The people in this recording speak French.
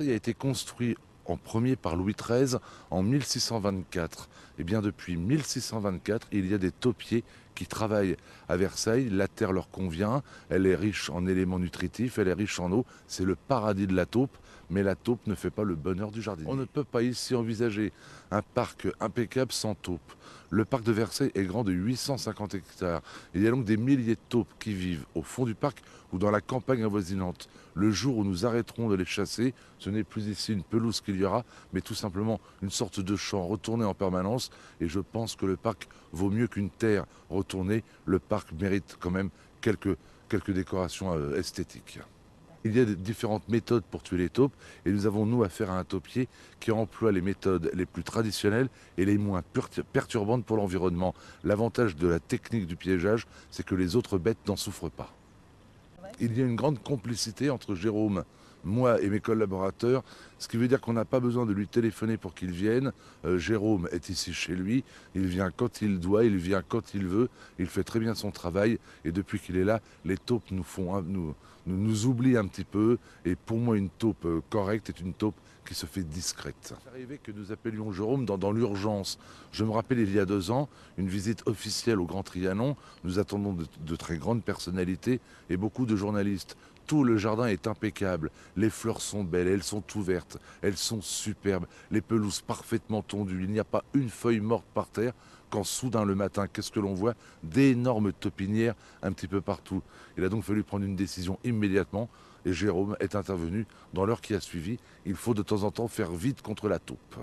Versailles a été construit en premier par Louis XIII en 1624. Et bien depuis 1624, il y a des taupiers qui travaillent à Versailles. La terre leur convient, elle est riche en éléments nutritifs, elle est riche en eau. C'est le paradis de la taupe, mais la taupe ne fait pas le bonheur du jardinier. On ne peut pas ici envisager un parc impeccable sans taupe. Le parc de Versailles est grand de 850 hectares. Il y a donc des milliers de taupes qui vivent au fond du parc ou dans la campagne avoisinante. Le jour où nous arrêterons de les chasser, ce n'est plus ici une pelouse qu'il y aura, mais tout simplement une sorte de champ retourné en permanence. Et je pense que le parc vaut mieux qu'une terre retournée. Le parc mérite quand même quelques décorations esthétiques. Il y a différentes méthodes pour tuer les taupes et nous avons, nous, affaire à un taupier qui emploie les méthodes les plus traditionnelles et les moins perturbantes pour l'environnement. L'avantage de la technique du piégeage, c'est que les autres bêtes n'en souffrent pas. Il y a une grande complicité entre Jérôme, moi et mes collaborateurs, ce qui veut dire qu'on n'a pas besoin de lui téléphoner pour qu'il vienne. Jérôme est ici chez lui, il vient quand il doit, il vient quand il veut, il fait très bien son travail et depuis qu'il est là, les taupes nous oublient un petit peu et pour moi une taupe correcte est une taupe qui se fait discrète. C'est arrivé que nous appelions Jérôme dans l'urgence. Je me rappelle il y a 2 ans, une visite officielle au Grand Trianon, nous attendons de très grandes personnalités et beaucoup de journalistes. Tout le jardin est impeccable, les fleurs sont belles, elles sont ouvertes, elles sont superbes, les pelouses parfaitement tondues, il n'y a pas une feuille morte par terre, quand soudain le matin, qu'est-ce que l'on voit? D'énormes taupinières un petit peu partout. Il a donc fallu prendre une décision immédiatement et Jérôme est intervenu dans l'heure qui a suivi. Il faut de temps en temps faire vite contre la taupe.